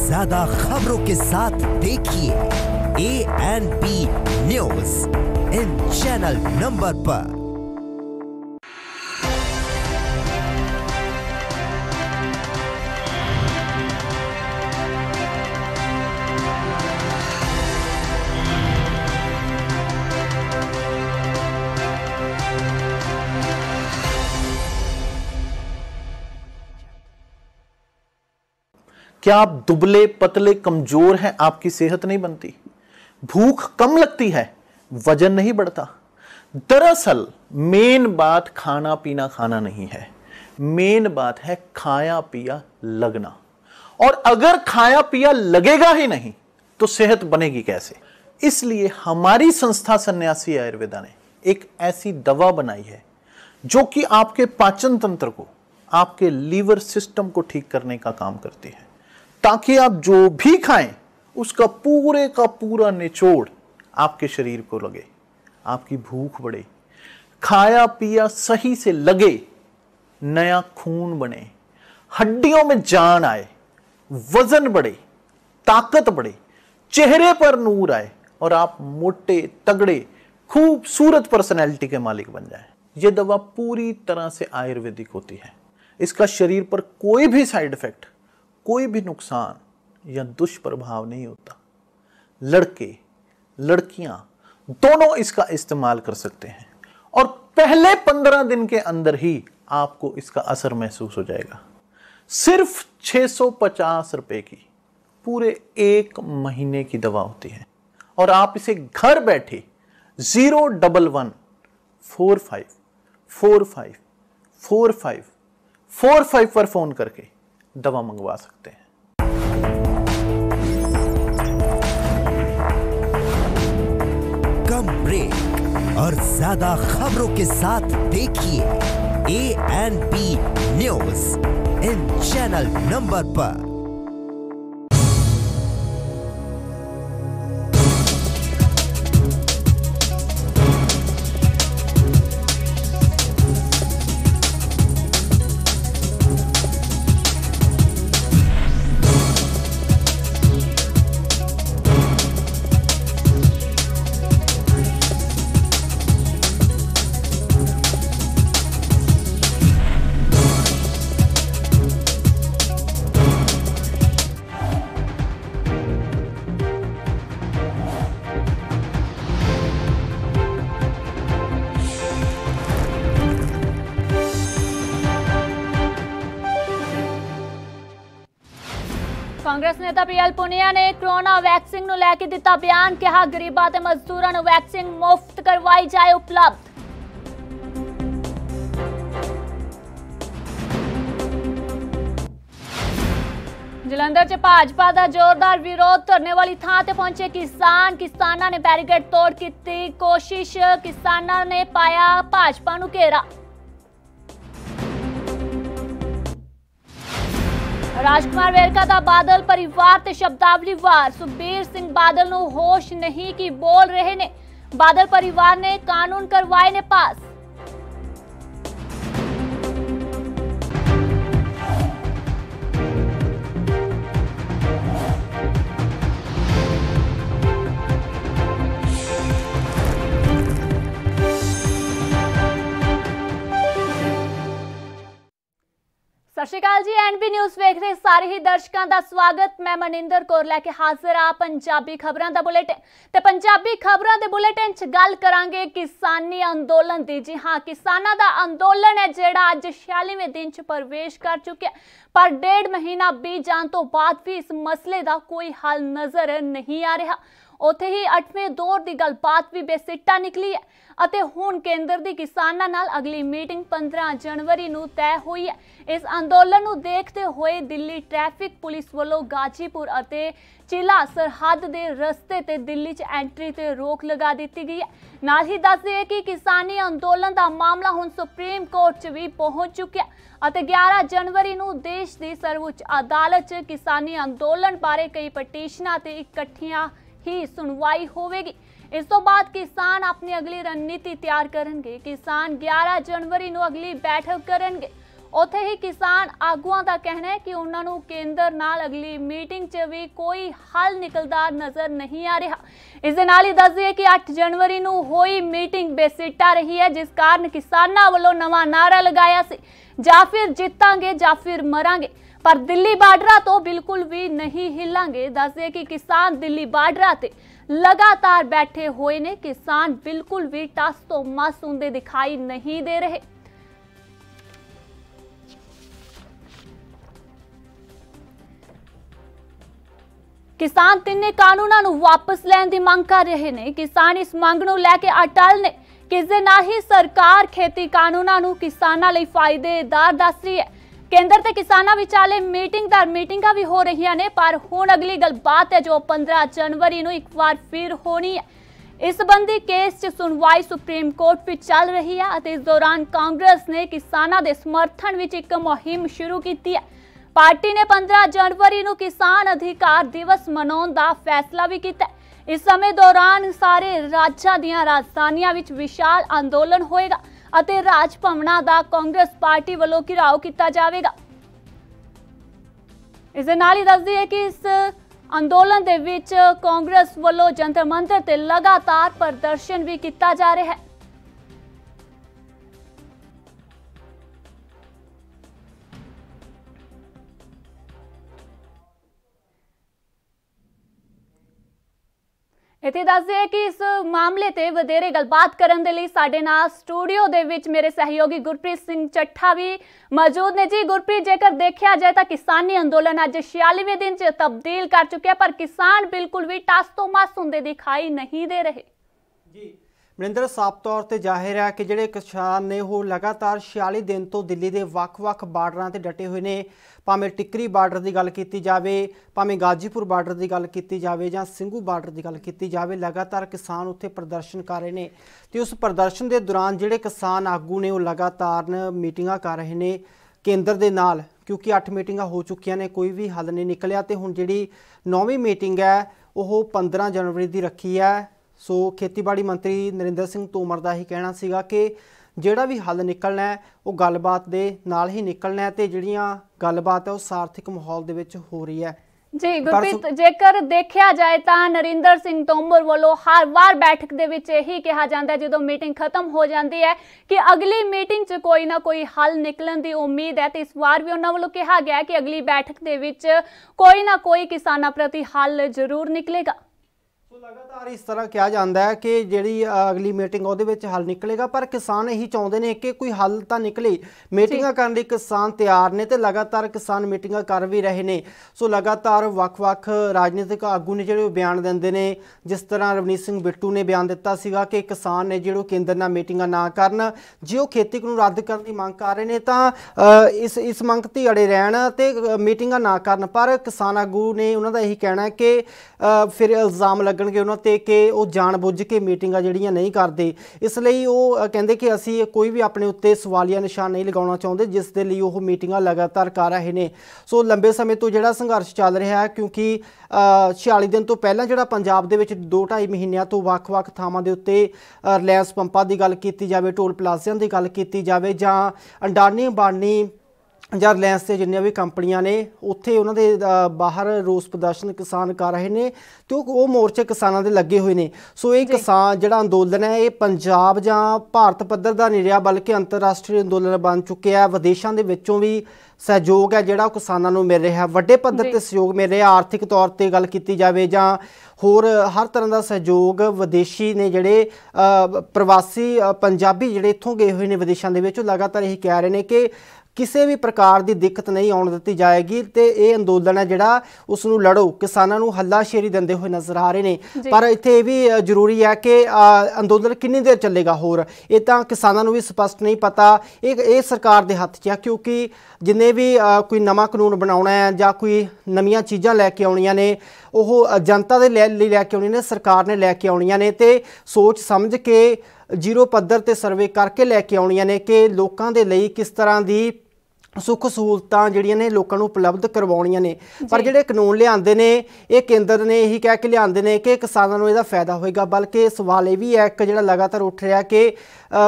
ज्यादा खबरों के साथ देखिए ANP news in channel number पर। क्या आप दुबले पतले कमजोर हैं? आपकी सेहत नहीं बनती, भूख कम लगती है, वजन नहीं बढ़ता। दरअसल मेन बात खाना पीना खाना नहीं है, मेन बात है खाया पिया लगना। और अगर खाया पिया लगेगा ही नहीं तो सेहत बनेगी कैसे? इसलिए हमारी संस्था सन्यासी आयुर्वेदा ने एक ऐसी दवा बनाई है जो कि आपके पाचन तंत्र को, आपके लीवर सिस्टम को ठीक करने का काम करती है, ताकि आप जो भी खाएं उसका पूरे का पूरा निचोड़ आपके शरीर को लगे, आपकी भूख बढ़े, खाया पिया सही से लगे, नया खून बने, हड्डियों में जान आए, वजन बढ़े, ताकत बढ़े, चेहरे पर नूर आए और आप मोटे तगड़े खूबसूरत पर्सनैलिटी के मालिक बन जाएं। यह दवा पूरी तरह से आयुर्वेदिक होती है। इसका शरीर पर कोई भी साइड इफेक्ट, कोई भी नुकसान या दुष्प्रभाव नहीं होता। लड़के लड़कियां दोनों इसका इस्तेमाल कर सकते हैं और पहले 15 दिन के अंदर ही आपको इसका असर महसूस हो जाएगा। सिर्फ 650 रुपए की पूरे 1 महीने की दवा होती है और आप इसे घर बैठे 01145454545 पर फोन करके दवा मंगवा सकते हैं। कम ब्रेक और ज्यादा खबरों के साथ देखिए ANP news in channel number पर। कांग्रेस नेता PL पुनिया ने कोरोना वैक्सीन ਨੂੰ ਲੈ ਕੇ ਦਿੱਤਾ ਬਿਆਨ। ਕਿਹਾ ਗਰੀਬਾਂ ਤੇ ਮਜ਼ਦੂਰਾਂ ਨੂੰ ਵੈਕਸੀਨ ਮੁਫਤ ਕਰਵਾਈ ਜਾਏ ਉਪਲਬਧ। ਜਲੰਧਰ 'ਚ ਭਾਜਪਾ ਦਾ ਜ਼ੋਰਦਾਰ ਵਿਰੋਧ। ਧਰਨੇ ਵਾਲੀ ਥਾਂ ਤੇ ਪਹੁੰਚੇ ਕਿਸਾਨਾਂ ਨੇ ਬੈਰੀਕੇਡ ਤੋੜ ਕੀਤੀ ਕੋਸ਼ਿਸ਼। ਕਿਸਾਨਾਂ ਨੇ ਪਾਇਆ ਭਾਜਪਾ ਨੂੰ ਘੇਰਾ। राजकुमार वेरका दा बादल परिवार ते शब्दावली वार। सुखबीर सिंह बादल नूं होश नहीं की बोल रहे ने। बादल परिवार ने कानून करवाए ने पास। सत श्री अकाल जी, एनपी न्यूज़ वेख रहे सारे ही दर्शकों का स्वागत। मैं मनिंदर कौर लैके हाजिर आ पंजाबी खबरों का बुलेटिन। ते पंजाबी खबरों के बुलेटिन च गल करांगे किसानी अंदोलन की। जी हाँ, किसानों का अंदोलन है जिहड़ा अज 46वें दिन च प्रवेश कर चुका है, पर 1.5 महीना बीत जाने तो बाद भी इस मसले का कोई हल नजर नहीं आ रहा। उत्थे ही 8वें दौर की गलबात भी बेसिट्टा निकली है ਅਤੇ ਹੁਣ ਕੇਂਦਰ ਦੀ ਕਿਸਾਨਾਂ ਨਾਲ ਅਗਲੀ ਮੀਟਿੰਗ 15 ਜਨਵਰੀ ਨੂੰ ਤੈਅ ਹੋਈ ਹੈ। ਇਸ ਅੰਦੋਲਨ ਨੂੰ ਦੇਖਦੇ ਹੋਏ ਦਿੱਲੀ ਟ੍ਰੈਫਿਕ ਪੁਲਿਸ ਵੱਲੋਂ ਗਾਜੀਪੁਰ ਅਤੇ चिला सरहद के रस्ते ते दिल्ली च एंट्री ते रोक लगा दी गई है। नाल ही दस दिए कि किसानी अंदोलन का मामला हुण सुप्रीम कोर्ट च भी पहुंच चुका है। 11 जनवरी नूं देश की सर्वोच्च अदालत च किसानी अंदोलन बारे कई पटीशनां ते इकट्ठियां ही सुनवाई होवेगी। इस तो बाद किसान अपनी अगली रणनीति तैयार करेंगे। किसान 11 जनवरी नूं अगली बैठक करेंगे ਉੱਥੇ ਹੀ ਕਿਸਾਨ ਆਗੂਆਂ ਦਾ ਕਹਿਣਾ ਹੈ ਕਿ ਉਹਨਾਂ ਨੂੰ ਕੇਂਦਰ ਨਾਲ ਅਗਲੀ ਮੀਟਿੰਗ 'ਚ ਵੀ ਕੋਈ ਹੱਲ ਨਿਕਲਦਾ ਨਜ਼ਰ ਨਹੀਂ ਆ ਰਿਹਾ। ਇਸ ਦੇ ਨਾਲ ਹੀ ਦੱਸ ਦਈਏ ਕਿ 8 ਜਨਵਰੀ ਨੂੰ ਹੋਈ ਮੀਟਿੰਗ ਬੇਸਿੱਟਾ ਰਹੀ ਹੈ, ਜਿਸ ਕਾਰਨ ਕਿਸਾਨਾਂ ਵੱਲੋਂ ਨਵਾਂ ਨਾਰਾ ਲਗਾਇਆ ਸੀ, ਜਾਂ ਫਿਰ ਜਿੱਤਾਂਗੇ ਜਾਂ ਫਿਰ ਮਰਾਂਗੇ, पर दिल्ली बार्डर तो बिल्कुल भी नहीं हिलांगे। दस दे कि किसान दिल्ली बार्डर ते लगातार बैठे हुए ने, किसान बिल्कुल भी टस तो मस होंदे दिखाई नहीं दे रहे। किसान तिन्ने कानूनां नूं वापस लैण दी मंग कर रहे ने। किसान इस मंग नूं लैके अटल ने कि इस दे नाल ही सरकार खेती कानूनां नूं किसानां लई फायदेदार दस रही है। केंद्र ते किसानां विचाले मीटिंगां भी हो रही ने, पर हुण अगली गलबात है जो 15 जनवरी नूं एक बार फिर होनी है। इस संबंधी केस च सुनवाई सुप्रीम कोर्ट विच चल रही है। इस दौरान कांग्रेस ने किसानां दे समर्थन विच एक मुहिम शुरू की है। पार्टी ने 15 जनवरी नूं किसान अधिकार दिवस मनाउण दा फैसला भी किया। इस समय दौरान सारे राज्यां दीआं राजधानियां विच विशाल अंदोलन होएगा ਅਤੇ ਰਾਜ ਭਵਨਾਂ ਦਾ ਕਾਂਗਰਸ ਪਾਰਟੀ ਵੱਲੋਂ ਘਿਰਾਓ ਕੀਤਾ ਜਾਵੇਗਾ। ਇਸ ਦੇ ਨਾਲ ਹੀ ਦੱਸਦੀ ਹੈ ਕਿ ਇਸ ਅੰਦੋਲਨ ਦੇ ਵਿੱਚ ਕਾਂਗਰਸ ਵੱਲੋਂ ਜੰਤਰ ਮੰਤਰ ਤੇ ਲਗਾਤਾਰ ਪ੍ਰਦਰਸ਼ਨ ਵੀ ਕੀਤਾ ਜਾ ਰਿਹਾ ਹੈ। इत्थे दस दिए कि इस मामले ते वधेरे गलबात करन दे लई साडे नाल स्टूडियो दे विच मेरे सहयोगी गुरप्रीत सिंह चट्ठा भी मौजूद ने। जी गुरप्रीत, जेकर देखा जाए तो किसानी अंदोलन अज 46वें दिन च तब्दील कर चुके हैं, पर किसान बिल्कुल भी टस तो मस हुंदे दिखाई नहीं दे रहे। जी मनिंदर, साफ तौर पर जाहिर है कि जिहड़े किसान ने वो लगातार 46 दिन तो दिल्ली के ਵੱਖ-ਵੱਖ बार्डरां ते डटे हुए ने। भावें टिकरी बार्डर की गल की जाए, भावें गाजीपुर बार्डर की गल की जाए जां ਸਿੰਘੂ बार्डर की गल की जाए, लगातार किसान उत्थे प्रदर्शन कर रहे हैं। तो उस प्रदर्शन के दौरान जिहड़े किसान आगू ने वो लगातार मीटिंगां कर रहे हैं केंद्र के नाल, क्योंकि 8 मीटिंगां हो चुकियां ने, कोई भी हल नहीं निकलिया। तो हुण जिहड़ी 9वीं मीटिंग है वो 15 जनवरी की रखी है। सो खेतीबाड़ी मंत्री नरिंदर सिंह तोमर का ही कहना सीगा कि ਜਿਹੜਾ भी हल निकलना है वो गलबात दे नाल ही निकलना है, तो जिहड़ियां गलबात है वो सार्थक माहौल दे विच हो रही है। जी गुरप्रीत, जेकर देखा जाए तो नरिंदर सिंह तोमर वालों हर बार बैठक दे विच यही कहा जाता है जो मीटिंग खत्म हो जाती है कि अगली मीटिंग च कोई ना कोई हल निकलन की उम्मीद है। तो इस बार भी उन्होंने वालों कहा गया कि अगली बैठक दे विच कोई ना कोई किसानां प्रति हल जरूर निकलेगा। लगातार इस तरह कहा जाता है कि जी अगली मीटिंग वो हल निकलेगा, पर किसान यही चाहते हैं कि कोई हल तो निकले। मीटिंगां करने किसान तैयार ने, तो लगातार किसान मीटिंगां कर भी रहे हैं। सो लगातार ਵੱਖ-ਵੱਖ राजनीतिक आगू ने जो बयान देंदे ने, जिस तरह रवनीत सिंह बिट्टू ने बयान दिता सीगा कि किसान ने जो केंद्र नाल मीटिंगां ना करन, जे वो खेती कानून रद्द करने की मंग कर रहे हैं तो इस मंग ते अड़े रहन ते मीटिंगां ना करन। पर किसान आगू ने उन्होंने यही कहना है कि फिर इल्जाम लगन उन्होंने कि वो जानबुझ के मीटिंगां जिहड़ियां नहीं करते, इसलिए वो कहते कि असी कोई भी अपने उत्ते सवालिया निशान नहीं लगाना चाहते, जिस दे लई वो मीटिंगां लगातार कर रहे हैं। सो लंबे समय तो जिहड़ा संघर्ष चल रहा है, क्योंकि 46 दिन तो पहला जिहड़ा पंजाब दे विच 2-2.5 महीनों तो ਵੱਖ-ਵੱਖ ਥਾਵਾਂ ਦੇ उत्ते रिलायंस पंपां की गल की जाए, टोल प्लाजिਆਂ की गल की जाए, जां अंडानी अंबानी ਜਾਂ ਰਿਲਾयंस से जिन्नियां भी कंपनियां ने उत्थे उन्हां दे बाहर रोस प्रदर्शन किसान कर रहे हैं, तो वो मोर्चे किसानां दे लगे हुए हैं। सो ये किसान जिहड़ा अंदोलन है ये पंजाब जां भारत पद्धर दा नहीं रहा, बल्कि अंतरराष्ट्रीय अंदोलन बन चुके हैं। विदेशों के विचों भी सहयोग है जिहड़ा किसानां नूं मिल रहा है, वड्डे पद्धर ते सहयोग मिल रहा। आर्थिक तौर पर गल की जाए जां होर हर तरह का सहयोग विदेशी ने जिहड़े प्रवासी पंजाबी जिहड़े इत्थों गए हुए हैं विदेशों के विच, लगातार यही कह रहे हैं कि किसी भी प्रकार की दिक्कत नहीं आने दी जाएगी, तो ये अंदोलन है जिहड़ा उसनूं लड़ो, किसानों नूं हल्लाशेरी दिंदे हुए नज़र आ रहे हैं। पर इत्थे भी जरूरी है कि अंदोलन कितनी देर चलेगा, होर ये तो किसानों भी स्पष्ट नहीं पता। ये सरकार के हत्थ च है, क्योंकि जिन्हें भी कोई नवा कानून बनाना है जां कोई नवीं चीज़ां लैके आउणियां ने, वो जनता दे लई लैके आउणियां ने, सरकार ने लैके आउणियां ने, ते सोच समझ के जीरो पद्धर ते सर्वे करके लैके आउणियां ने कि लोकां दे लई किस तरह की ਸੁੱਖ ਸਹੂਲਤਾਂ ਜਿਹੜੀਆਂ ਨੇ ਲੋਕਾਂ ਨੂੰ ਉਪਲਬਧ ਕਰਵਾਉਣੀਆਂ ਨੇ। ਪਰ ਜਿਹੜੇ ਕਾਨੂੰਨ ਲਿਆਂਦੇ ਨੇ ਇਹ ਕੇਂਦਰ ਨੇ ਇਹੀ ਕਹਿ ਕੇ ਲਿਆਂਦੇ ਨੇ ਕਿ ਕਿਸਾਨਾਂ ਨੂੰ ਇਹਦਾ ਫਾਇਦਾ ਹੋਏਗਾ, ਬਲਕਿ ਸਵਾਲ ਇਹ ਵੀ ਹੈ ਇੱਕ ਜਿਹੜਾ ਲਗਾਤਾਰ ਉੱਠ ਰਿਹਾ ਕਿ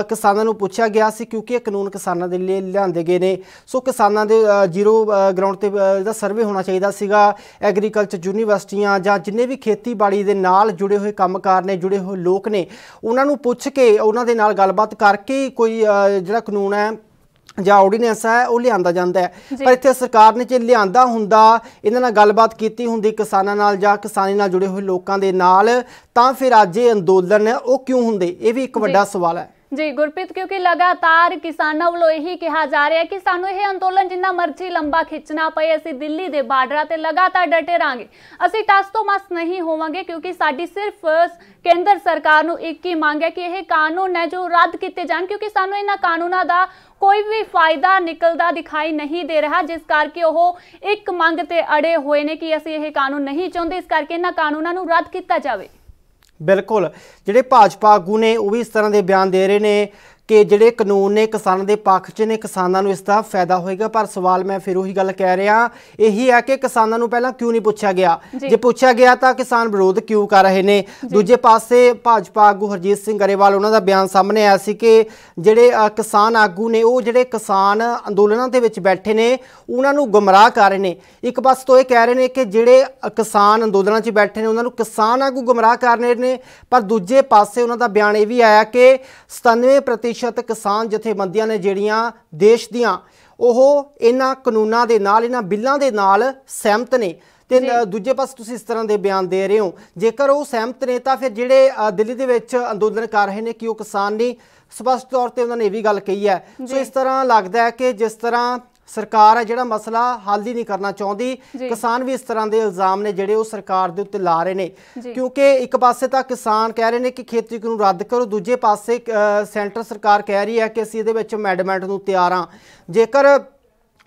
ਕਿਸਾਨਾਂ ਨੂੰ ਪੁੱਛਿਆ ਗਿਆ ਸੀ ਕਿਉਂਕਿ ਇਹ ਕਾਨੂੰਨ ਕਿਸਾਨਾਂ ਦੇ ਲਈ ਲਿਆਂਦੇ ਗਏ ਨੇ, ਸੋ ਕਿਸਾਨਾਂ ਦੇ ਜ਼ੀਰੋ ਗਰਾਊਂਡ ਤੇ ਇਹਦਾ ਸਰਵੇ ਹੋਣਾ ਚਾਹੀਦਾ ਸੀਗਾ। ਐਗਰੀਕਲਚਰ ਯੂਨੀਵਰਸਿਟੀਆਂ ਜਾਂ ਜਿੰਨੇ ਵੀ ਖੇਤੀਬਾੜੀ ਦੇ ਨਾਲ ਜੁੜੇ ਹੋਏ ਕੰਮਕਾਰ ਨੇ, ਜੁੜੇ ਹੋਏ ਲੋਕ ਨੇ, ਉਹਨਾਂ ਨੂੰ ਪੁੱਛ ਕੇ ਉਹਨਾਂ ਦੇ ਨਾਲ ਗੱਲਬਾਤ ਕਰਕੇ ਕੋਈ ਜਿਹੜਾ ਕਾਨੂੰਨ ਹੈ ਜਾਂ ਆਰਡੀਨੈਂਸ ਹੈ ਉਹ ਲਿਆਂਦਾ ਜਾਂਦਾ ਹੈ। ਪਰ ਇੱਥੇ ਸਰਕਾਰ ਨੇ ਜੇ ਲਿਆਂਦਾ ਹੁੰਦਾ, ਇਹਨਾਂ ਨਾਲ ਗੱਲਬਾਤ ਕੀਤੀ ਹੁੰਦੀ ਕਿਸਾਨਾਂ ਨਾਲ ਜਾਂ ਕਿਸਾਨੀ ਨਾਲ ਜੁੜੇ ਹੋਏ ਲੋਕਾਂ ਦੇ ਨਾਲ, ਤਾਂ ਫਿਰ ਅੱਜ ਇਹ ਅੰਦੋਲਨ ਉਹ ਕਿਉਂ ਹੁੰਦੇ, ਇਹ ਵੀ ਇੱਕ ਵੱਡਾ ਸਵਾਲ ਹੈ। जी गुरप्रीत, क्योंकि लगातार किसानों वालों यही कहा जा रहा है कि सानू यह अंदोलन जिन्ना मर्जी लंबा खिंचना पए, असीं दिल्ली दे बार्डरां ते लगातार डटे रहांगे, असीं टस तो मस नहीं होवांगे, क्योंकि साडी सिर्फ केंद्र सरकार नू एक ही मंग है कि यह कानून है जो रद्द किए जाण, क्योंकि सानू इन्हां कानूनां दा कोई भी फायदा निकलता दिखाई नहीं दे रहा, जिस करके वह एक मंग ते अड़े हुए ने कि असीं यह कानून नहीं चाहुंदे, इस करके इन्हां कानूनां नू रद्द किया जावे। बिल्कुल, ਜਿਹੜੇ ਭਾਜਪਾ ਆਗੂ ਨੇ ਉਹ ਵੀ ਇਸ ਤਰ੍ਹਾਂ ਦੇ ਬਿਆਨ ਦੇ ਰਹੇ ਨੇ कि ਜਿਹੜੇ ਕਾਨੂੰਨ ਨੇ ਕਿਸਾਨਾਂ ਦੇ ਪੱਖ 'ਚ ਨੇ, ਕਿਸਾਨਾਂ ਨੂੰ ਇਸ ਦਾ ਫਾਇਦਾ ਹੋਏਗਾ। ਪਰ ਸਵਾਲ ਮੈਂ ਫਿਰ ਉਹੀ ਗੱਲ ਕਹਿ ਰਿਹਾ, ਇਹੀ ਹੈ ਕਿ ਕਿਸਾਨਾਂ ਨੂੰ ਪਹਿਲਾਂ ਕਿਉਂ ਨਹੀਂ ਪੁੱਛਿਆ ਗਿਆ? ਜੇ ਪੁੱਛਿਆ ਗਿਆ ਤਾਂ ਕਿਸਾਨ ਵਿਰੋਧ ਕਿਉਂ ਕਰ ਰਹੇ ਨੇ? ਦੂਜੇ ਪਾਸੇ ਭਾਜਪਾ ਆਗੂ ਹਰਜੀਤ ਸਿੰਘ ਗਰੇਵਾਲ, ਉਹਨਾਂ ਦਾ ਬਿਆਨ ਸਾਹਮਣੇ ਆਇਆ ਸੀ ਕਿ ਜਿਹੜੇ ਕਿਸਾਨ ਆਗੂ ਨੇ ਉਹ ਜਿਹੜੇ ਕਿਸਾਨ ਅੰਦੋਲਨਾਂ ਦੇ ਵਿੱਚ ਬੈਠੇ ਨੇ ਉਹਨਾਂ ਨੂੰ ਗੁੰਮਰਾਹ ਕਰ ਰਹੇ ਨੇ। ਇੱਕ ਪਾਸੇ ਤੋਂ ਇਹ ਕਹਿ ਰਹੇ ਨੇ ਕਿ ਜਿਹੜੇ ਕਿਸਾਨ ਅੰਦੋਲਨਾਂ 'ਚ ਬੈਠੇ ਨੇ ਉਹਨਾਂ ਨੂੰ ਕਿਸਾਨ ਆਗੂ ਗੁੰਮਰਾਹ ਕਰ ਰਹੇ ਨੇ, ਪਰ ਦੂਜੇ ਪਾਸੇ ਉਹਨਾਂ ਦਾ ਬਿਆਨ ਇਹ ਵੀ ਆਇਆ ਕਿ 97% किसान जथेबंदियां ने ਜਿਹੜੀਆਂ ਦੇਸ਼ ਦੀਆਂ ਉਹ ਇਹਨਾਂ ਕਾਨੂੰਨਾਂ ਦੇ ਨਾਲ, ਇਹਨਾਂ ਬਿੱਲਾਂ ਦੇ ਨਾਲ ਸਹਿਮਤ ਨੇ। ਤੇ ਦੂਜੇ ਪਾਸੇ ਤੁਸੀਂ ਇਸ ਤਰ੍ਹਾਂ ਦੇ ਬਿਆਨ ਦੇ ਰਹੇ ਹੋ, ਜੇਕਰ ਉਹ ਸਹਿਮਤ ਨੇ ਤਾਂ ਫਿਰ ਜਿਹੜੇ ਦਿੱਲੀ ਦੇ ਵਿੱਚ ਅੰਦੋਲਨ ਕਰ ਰਹੇ ਨੇ ਕਿ ਉਹ ਕਿਸਾਨ ਨਹੀਂ? ਸਪਸ਼ਟ ਤੌਰ ਤੇ ਉਹਨਾਂ ਨੇ ਇਹ ਵੀ ਗੱਲ ਕਹੀ ਹੈ। ਸੋ ਇਸ ਤਰ੍ਹਾਂ ਲੱਗਦਾ ਹੈ ਕਿ ਜਿਸ ਤਰ੍ਹਾਂ ਸਰਕਾਰ है ਜਿਹੜਾ ਮਸਲਾ ਹੱਲ ਹੀ ਨਹੀਂ ਕਰਨਾ ਚਾਹੁੰਦੀ, ਕਿਸਾਨ ਵੀ ਇਸ ਤਰ੍ਹਾਂ ਦੇ ਇਲਜ਼ਾਮ ਨੇ ਜਿਹੜੇ ਉਹ ਸਰਕਾਰ ਦੇ ਉੱਤੇ ਲਾ ਰਹੇ ਨੇ। ਕਿਉਂਕਿ ਇੱਕ ਪਾਸੇ ਤਾਂ ਕਿਸਾਨ ਕਹਿ ਰਹੇ ਨੇ ਕਿ ਖੇਤੀ ਕਾਨੂੰਨ ਰੱਦ ਕਰੋ, ਦੂਜੇ ਪਾਸੇ ਸੈਂਟਰ ਸਰਕਾਰ ਕਹਿ ਰਹੀ ਹੈ ਕਿ ਅਸੀਂ ਇਹਦੇ ਵਿੱਚ ਅਮੈਂਡਮੈਂਟ ਨੂੰ ਤਿਆਰ ਹਾਂ। ਜੇਕਰ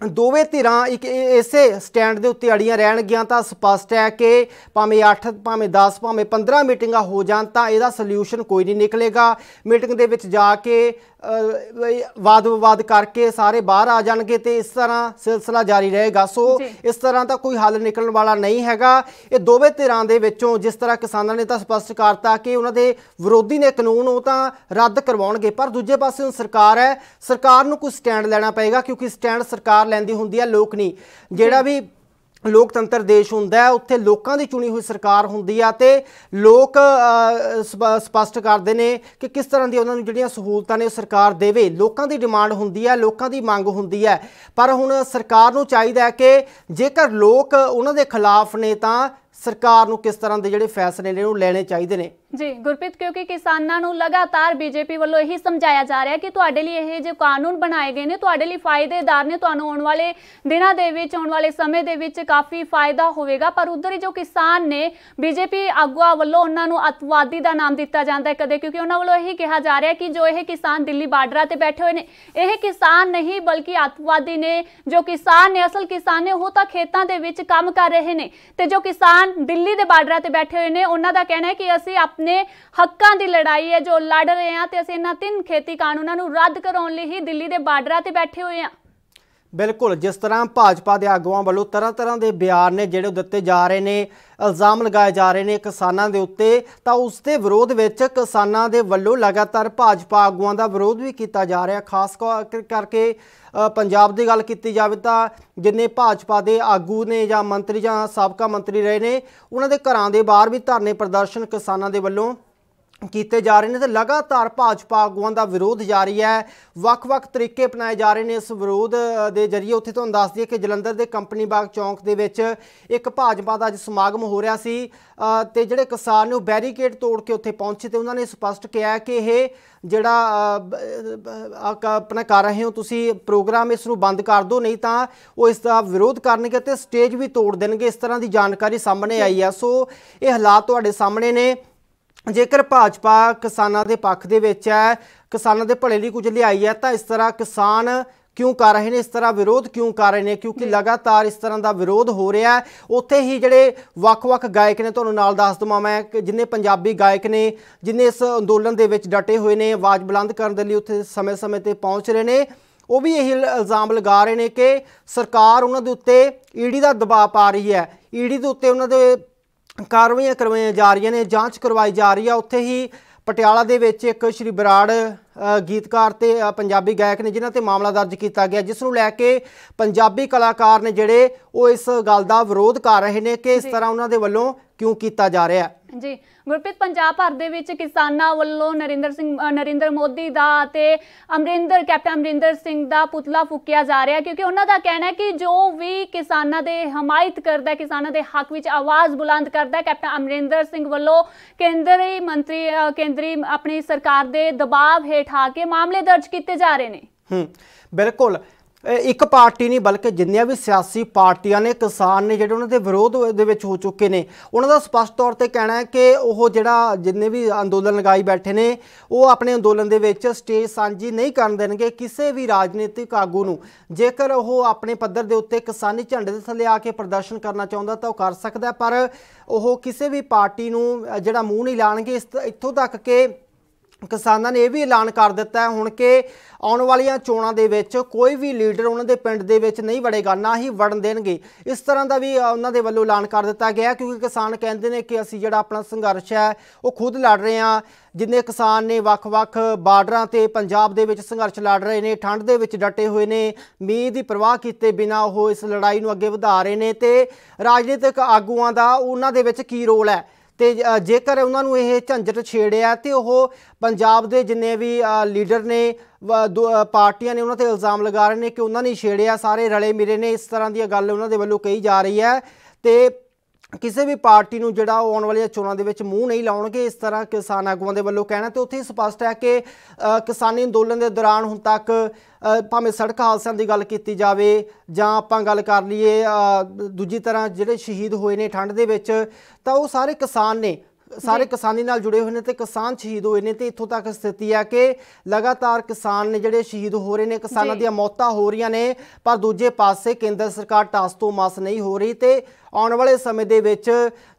ਦੋਵੇਂ ਧਿਰਾਂ ਇੱਕ ਇਸੇ ਸਟੈਂਡ ਦੇ ਉੱਤੇ ਅੜੀਆਂ ਰਹਿਣਗੀਆਂ ਤਾਂ ਸਪਸ਼ਟ ਹੈ ਕਿ ਭਾਵੇਂ 8 ਭਾਵੇਂ 10 ਭਾਵੇਂ 15 ਮੀਟਿੰਗਾਂ ਹੋ ਜਾਣ ਤਾਂ ਇਹਦਾ ਸੋਲਿਊਸ਼ਨ ਕੋਈ ਨਹੀਂ ਨਿਕਲੇਗਾ। ਮੀਟਿੰਗ ਦੇ ਵਿੱਚ ਜਾ ਕੇ ਵਾਦ ਵਿਵਾਦ ਕਰਕੇ ਸਾਰੇ ਬਾਹਰ ਆ ਜਾਣਗੇ ਤੇ ਇਸ ਤਰ੍ਹਾਂ ਸਿਲਸਿਲਾ ਜਾਰੀ ਰਹੇਗਾ। ਸੋ ਇਸ ਤਰ੍ਹਾਂ ਦਾ ਕੋਈ ਹੱਲ ਨਿਕਲਣ ਵਾਲਾ ਨਹੀਂ ਹੈਗਾ। ਇਹ ਦੋਵੇਂ ਧਿਰਾਂ ਦੇ ਵਿੱਚੋਂ ਜਿਸ ਤਰ੍ਹਾਂ ਕਿਸਾਨਾਂ ਨੇ ਤਾਂ ਸਪਸ਼ਟ ਕਰਤਾ ਕਿ ਉਹਨਾਂ ਦੇ ਵਿਰੋਧੀ ਨੇ ਕਾਨੂੰਨ ਉਹ ਤਾਂ ਰੱਦ ਕਰਵਾਉਣਗੇ, ਪਰ ਦੂਜੇ ਪਾਸੇ ਹੁਣ ਸਰਕਾਰ ਹੈ, ਸਰਕਾਰ ਨੂੰ ਕੋਈ ਸਟੈਂਡ ਲੈਣਾ ਪਏਗਾ, ਕਿਉਂਕਿ ਸਟੈਂਡ ਸਰਕਾਰ ਲੈਂਦੀ ਹੁੰਦੀ ਹੈ, ਲੋਕ ਨਹੀਂ। ਜਿਹੜਾ ਵੀ ਲੋਕਤੰਤਰ ਦੇਸ਼ ਹੁੰਦਾ ਹੈ ਉੱਥੇ ਲੋਕਾਂ ਦੀ ਚੁਣੀ ਹੋਈ ਸਰਕਾਰ ਹੁੰਦੀ ਆ ਤੇ ਲੋਕ ਸਪਸ਼ਟ ਕਰਦੇ ਨੇ ਕਿ ਕਿਸ ਤਰ੍ਹਾਂ ਦੀ ਉਹਨਾਂ ਨੂੰ ਜਿਹੜੀਆਂ ਸਹੂਲਤਾਂ ਨੇ ਉਹ ਸਰਕਾਰ ਦੇਵੇ। ਲੋਕਾਂ ਦੀ ਡਿਮਾਂਡ ਹੁੰਦੀ ਹੈ, ਲੋਕਾਂ ਦੀ ਮੰਗ ਹੁੰਦੀ ਹੈ, ਪਰ ਹੁਣ ਸਰਕਾਰ ਨੂੰ ਚਾਹੀਦਾ ਹੈ ਕਿ ਜੇਕਰ ਲੋਕ ਉਹਨਾਂ ਦੇ ਖਿਲਾਫ ਨੇ ਤਾਂ ਸਰਕਾਰ ਨੂੰ ਕਿਸ ਤਰ੍ਹਾਂ ਦੇ ਜਿਹੜੇ ਫੈਸਲੇ ਨੇ ਉਹ ਲੈਣੇ ਚਾਹੀਦੇ ਨੇ। जी गुरप्रीत, क्योंकि किसानों को लगातार बीजेपी वालों यही समझाया जा रहा है कि तुहाडे लिए ये जो कानून बनाए गए ने तुहाडे लिए फायदेदार ने, तुहानू आने वाले दिनों दे विच आने वाले समय दे विच काफ़ी फायदा होवेगा। पर उधर ही जो किसान ने बीजेपी आगुआ वालों उन्होंने अतवादी का नाम दिता जाता है कदे, क्योंकि उन्होंने वालों यही कहा जा रहा है कि जो ये किसान दिल्ली बार्डर ते बैठे हुए ने यह किसान नहीं बल्कि अतवादी ने। जो किसान ने असल किसान ने वो तो खेतों के विच काम कर रहे हैं, तो जो किसान दिल्ली के बार्डर ते बैठे हुए ने उन्हों का कहना है कि असी अपने हक्कां दी लड़ाई है जो लड़ रहे हैं ते असीं इन्हां 3 खेती कानूनां नूं रद्द कराउण लई ही दिल्ली दे बार्डरां ते बैठे हुए हैं। बिल्कुल, जिस तरह भाजपा के आगुआं वालों तरह तरह के बयान ने ਜਿਹੜੇ ਦਿੱਤੇ जा रहे हैं, इल्जाम लगाए जा रहे हैं किसानों के उत्ते, तो उसके विरोध में किसानों के वलों लगातार भाजपा आगुआं का विरोध भी किया जा रहा। खास करके पंजाब की गल की जाए तो जिन्ने भाजपा के आगू ने या मंत्री या साबका मंत्री रहे ने उन्होंने घरों के बाहर भी धरने प्रदर्शन किसानों के वलों किए जा रहे हैं। तो लगातार भाजपा आगुआं का विरोध जारी है, ਵੱਖ-ਵੱਖ तरीके अपनाए जा रहे हैं इस विरोध के जरिए। उत्थे तुहानूं दस दईए कि जलंधर के कंपनी बाग चौंक के विच एक भाजपा का अज समागम हो रहा सी ते जिहड़े किसान ने वो बैरीकेड तोड़ के उत्थे पहुंचे तो उन्होंने स्पष्ट किया कि ये जिहड़ा अपना कर रहे हो तुसी प्रोग्राम इसनूं बंद कर दो, नहीं तो वो इसका विरोध करनगे ते स्टेज भी तोड़ देणगे। इस तरह की जानकारी सामने आई है। सो ये हालात तुहाडे सामने ने। जेकर भाजपा किसानों के पक्ष दे विच है, किसानों के भले लिए कुछ लियाई है, तो इस तरह किसान क्यों कर रहे हैं, इस तरह विरोध क्यों कर रहे हैं? क्योंकि लगातार इस तरह का विरोध हो रहा है। उत्थे ही जिहड़े वख-वख गायक ने, तुहानूं नाल दस दवां मैं, जिन्ने पंजाबी गायक ने जिन्ने इस अंदोलन दे विच डटे हुए ने, आवाज़ बुलंद करने के लिए उत्थे समय समय ते पहुँच रहे हैं, ਉਹ ਵੀ ਇਹੀ ਇਲਜ਼ਾਮ ਲਗਾ ਰਹੇ ਨੇ ਕਿ ਸਰਕਾਰ ਉਹਨਾਂ ਦੇ ਉੱਤੇ ਈਡੀ ਦਾ ਦਬਾਅ ਪਾ ਰਹੀ ਹੈ, ਈਡੀ ਦੇ ਉੱਤੇ ਉਹਨਾਂ ਦੇ ਕਾਰਵਾਈਆਂ ਕਰਵਾਈਆਂ ਜਾ ਰਹੀਆਂ ਨੇ, ਜਾਂਚ ਕਰਵਾਈ ਜਾ ਰਹੀ ਹੈ। ਉੱਥੇ ਹੀ ਪਟਿਆਲਾ ਦੇ ਵਿੱਚ ਇੱਕ ਸ਼੍ਰੀ ਬਰਾੜ ਗੀਤਕਾਰ ਤੇ ਪੰਜਾਬੀ ਗਾਇਕ ਨੇ ਜਿਨ੍ਹਾਂ ਤੇ ਮਾਮਲਾ ਦਰਜ ਕੀਤਾ ਗਿਆ, ਜਿਸ ਨੂੰ ਲੈ ਕੇ ਪੰਜਾਬੀ ਕਲਾਕਾਰ ਨੇ ਜਿਹੜੇ ਉਹ ਇਸ ਗੱਲ ਦਾ ਵਿਰੋਧ ਕਰ ਰਹੇ ਨੇ ਕਿ ਇਸ ਤਰ੍ਹਾਂ ਉਹਨਾਂ ਦੇ ਵੱਲੋਂ ਕਿਉਂ ਕੀਤਾ ਜਾ ਰਿਹਾ ਹੈ। ਜੀ ਗੁਰਪ੍ਰੀਤ, ਪੰਜਾਬ ਭਰ ਦੇ ਵਿੱਚ ਕਿਸਾਨਾਂ ਵੱਲੋਂ ਨਰਿੰਦਰ ਮੋਦੀ ਦਾ ਤੇ ਕੈਪਟਨ ਅਮਰਿੰਦਰ ਸਿੰਘ ਦਾ ਪੁਤਲਾ ਫੂਕਿਆ ਜਾ ਰਿਹਾ, ਕਿਉਂਕਿ ਉਹਨਾਂ ਦਾ ਕਹਿਣਾ ਹੈ ਕਿ ਜੋ ਵੀ ਕਿਸਾਨਾਂ ਦੇ ਹਮਾਇਤ ਕਰਦਾ, ਕਿਸਾਨਾਂ ਦੇ ਹੱਕ ਵਿੱਚ ਆਵਾਜ਼ ਬੁਲੰਦ ਕਰਦਾ, ਕੈਪਟਨ ਅਮਰਿੰਦਰ ਸਿੰਘ ਵੱਲੋਂ ਕੇਂਦਰੀ ਆਪਣੀ ਸਰਕਾਰ ਦੇ ਦਬਾਅ ਹੇਠ ਆ ਕੇ ਮਾਮਲੇ ਦਰਜ ਕੀਤੇ ਜਾ ਰਹੇ ਨੇ। ਬਿਲਕੁਲ, ਇੱਕ ਪਾਰਟੀ ਨਹੀਂ ਬਲਕਿ ਜਿੰਨੀਆਂ ਵੀ ਸਿਆਸੀ ਪਾਰਟੀਆਂ ਨੇ, ਕਿਸਾਨ ਨੇ ਜਿਹੜੇ ਉਹਨਾਂ ਦੇ ਵਿਰੋਧ ਦੇ ਵਿੱਚ ਹੋ ਚੁੱਕੇ ਨੇ, ਉਹਨਾਂ ਦਾ ਸਪਸ਼ਟ ਤੌਰ ਤੇ ਕਹਿਣਾ ਹੈ ਕਿ ਉਹ ਜਿਹੜਾ ਜਿੰਨੇ ਵੀ ਅੰਦੋਲਨ ਲਗਾਈ ਬੈਠੇ ਨੇ ਉਹ ਆਪਣੇ ਅੰਦੋਲਨ ਦੇ ਵਿੱਚ ਸਟੇਜ ਸਾਂਝੀ ਨਹੀਂ ਕਰਨ ਦੇਣਗੇ ਕਿਸੇ ਵੀ ਰਾਜਨੀਤਿਕ ਆਗੂ ਨੂੰ। ਜੇਕਰ ਉਹ ਆਪਣੇ ਪੱਧਰ ਦੇ ਉੱਤੇ ਕਿਸਾਨੀ ਝੰਡੇ ਦੇ ਥੱਲੇ ਆ ਕੇ ਪ੍ਰਦਰਸ਼ਨ ਕਰਨਾ ਚਾਹੁੰਦਾ ਤਾਂ ਉਹ ਕਰ ਸਕਦਾ, ਪਰ ਉਹ ਕਿਸੇ ਵੀ ਪਾਰਟੀ ਨੂੰ ਜਿਹੜਾ ਮੂੰਹ ਨਹੀਂ ਲਾਣਗੇ। ਇੱਥੋਂ ਤੱਕ ਕਿ ਕਿਸਾਨਾਂ ਨੇ ਇਹ ਵੀ ਐਲਾਨ ਕਰ ਦਿੱਤਾ ਹੈ ਹੁਣ ਕਿ ਆਉਣ ਵਾਲੀਆਂ ਚੋਣਾਂ ਦੇ ਵਿੱਚ ਕੋਈ ਵੀ ਲੀਡਰ ਉਹਨਾਂ ਦੇ ਪਿੰਡ ਦੇ ਵਿੱਚ ਨਹੀਂ ਵੜੇਗਾ, ਨਾ ਹੀ ਵੜਨ ਦੇਣਗੇ। ਇਸ ਤਰ੍ਹਾਂ ਦਾ ਵੀ ਉਹਨਾਂ ਦੇ ਵੱਲੋਂ ਐਲਾਨ ਕਰ ਦਿੱਤਾ ਗਿਆ, ਕਿਉਂਕਿ ਕਿਸਾਨ ਕਹਿੰਦੇ ਨੇ ਕਿ ਅਸੀਂ ਜਿਹੜਾ ਆਪਣਾ ਸੰਘਰਸ਼ ਹੈ ਉਹ ਖੁਦ ਲੜ ਰਹੇ ਹਾਂ। ਜਿੰਨੇ ਕਿਸਾਨ ਨੇ ਵੱਖ-ਵੱਖ ਬਾਰਡਰਾਂ ਤੇ ਪੰਜਾਬ ਦੇ ਵਿੱਚ ਸੰਘਰਸ਼ ਲੜ ਰਹੇ ਨੇ, ਠੰਡ ਦੇ ਵਿੱਚ ਡਟੇ ਹੋਏ ਨੇ, ਮੀਂਹ ਦੀ ਪਰਵਾਹ ਕੀਤੇ ਬਿਨਾਂ ਉਹ ਇਸ ਲੜਾਈ ਨੂੰ ਅੱਗੇ ਵਧਾ ਰਹੇ ਨੇ। ਤੇ ਰਾਜਨੀਤਿਕ ਆਗੂਆਂ ਦਾ ਉਹਨਾਂ ਦੇ ਵਿੱਚ ਕੀ ਰੋਲ ਹੈ, ਤੇ ਜੇਕਰ ਉਹਨਾਂ ਨੂੰ ਇਹ ਝੰਜਟ ਛੇੜਿਆ ਤੇ ਉਹ ਪੰਜਾਬ ਦੇ ਜਿੰਨੇ ਵੀ ਲੀਡਰ ਨੇ, ਪਾਰਟੀਆਂ ਨੇ, ਉਹਨਾਂ ਤੇ ਇਲਜ਼ਾਮ ਲਗਾ ਰਹੇ ਨੇ ਕਿ ਉਹਨਾਂ ਨੇ ਛੇੜਿਆ, ਸਾਰੇ ਰਲੇ ਮਿਲੇ ਨੇ। ਇਸ ਤਰ੍ਹਾਂ ਦੀ ਗੱਲ ਉਹਨਾਂ ਦੇ ਵੱਲੋਂ ਕਹੀ ਜਾ ਰਹੀ ਹੈ ਤੇ ਕਿਸੇ ਵੀ ਪਾਰਟੀ ਨੂੰ ਜਿਹੜਾ ਉਹ ਆਉਣ ਵਾਲੀਆਂ ਚੋਣਾਂ ਦੇ ਵਿੱਚ ਮੂੰਹ ਨਹੀਂ ਲਾਉਣਗੇ, ਇਸ ਤਰ੍ਹਾਂ ਕਿਸਾਨ ਆਗੂਆਂ ਦੇ ਵੱਲੋਂ ਕਹਿਣਾ। ਤੇ ਉੱਥੇ ਹੀ ਸਪਸ਼ਟ ਹੈ ਕਿ ਕਿਸਾਨੀ ਅੰਦੋਲਨ ਦੇ ਦੌਰਾਨ ਹੁਣ ਤੱਕ ਭਾਵੇਂ ਸੜਕ ਹਾਦਸਿਆਂ ਦੀ ਗੱਲ ਕੀਤੀ ਜਾਵੇ ਜਾਂ ਆਪਾਂ ਗੱਲ ਕਰ ਲਈਏ ਦੂਜੀ ਤਰ੍ਹਾਂ ਜਿਹੜੇ ਸ਼ਹੀਦ ਹੋਏ ਨੇ ਠੰਡ ਦੇ ਵਿੱਚ, ਤਾਂ ਉਹ ਸਾਰੇ ਕਿਸਾਨ ਨੇ, ਸਾਰੇ ਕਿਸਾਨੀ ਨਾਲ ਜੁੜੇ ਹੋਏ ਨੇ ਤੇ ਕਿਸਾਨ ਸ਼ਹੀਦ ਹੋਏ ਨੇ। ਤੇ ਇੱਥੋਂ ਤੱਕ ਸਥਿਤੀ ਹੈ ਕਿ ਲਗਾਤਾਰ ਕਿਸਾਨ ਨੇ ਜਿਹੜੇ ਸ਼ਹੀਦ ਹੋ ਰਹੇ ਨੇ, ਕਿਸਾਨਾਂ ਦੀਆਂ ਮੌਤਾਂ ਹੋ ਰਹੀਆਂ ਨੇ, ਪਰ ਦੂਜੇ ਪਾਸੇ ਕੇਂਦਰ ਸਰਕਾਰ ਟਸ ਤੋਂ ਮਸ ਨਹੀਂ ਹੋ ਰਹੀ। ਤੇ ਆਉਣ ਵਾਲੇ ਸਮੇਂ ਦੇ ਵਿੱਚ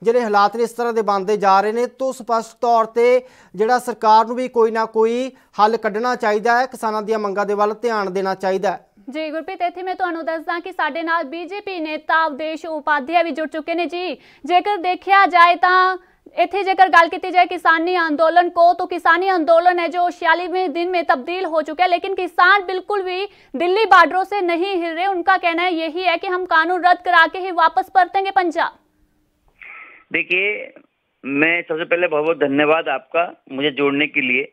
ਜਿਹੜੇ ਹਾਲਾਤ ਨੇ ਇਸ ਤਰ੍ਹਾਂ ਦੇ ਬਣਦੇ ਜਾ ਰਹੇ ਨੇ, ਤਾਂ ਸਪਸ਼ਟ ਤੌਰ ਤੇ ਜਿਹੜਾ ਸਰਕਾਰ ਨੂੰ ਵੀ ਕੋਈ ਨਾ ਕੋਈ ਹੱਲ ਕੱਢਣਾ ਚਾਹੀਦਾ ਹੈ, ਕਿਸਾਨਾਂ ਦੀਆਂ ਮੰਗਾਂ ਦੇ ਵੱਲ ਧਿਆਨ ਦੇਣਾ ਚਾਹੀਦਾ ਹੈ। ਜੀ ਗੁਰਪ੍ਰੀਤ, ਇੱਥੇ ਮੈਂ ਤੁਹਾਨੂੰ ਦੱਸਦਾ ਕਿ ਸਾਡੇ ਨਾਲ ਬੀਜੇਪੀ ਨੇਤਾ ਅਵਦੇਸ਼ ਉਪਾਧਿਆਏ ਵੀ ਜੁੜ ਚੁੱਕੇ ਨੇ। ਜੀ ਜੇਕਰ ਦੇਖਿਆ ਜਾਏ ਤਾਂ इतने जेकर गल की जाए किसानी आंदोलन को, तो किसानी आंदोलन है जो 46वें दिन में तब्दील हो चुका है, लेकिन किसान बिल्कुल भी दिल्ली बॉर्डरों से नहीं हिल रहे। उनका कहना है यही है कि हम कानून रद्द करा के ही वापस परतेंगे पंजाब। देखिए, मैं सबसे पहले बहुत बहुत धन्यवाद आपका मुझे जोड़ने के लिए।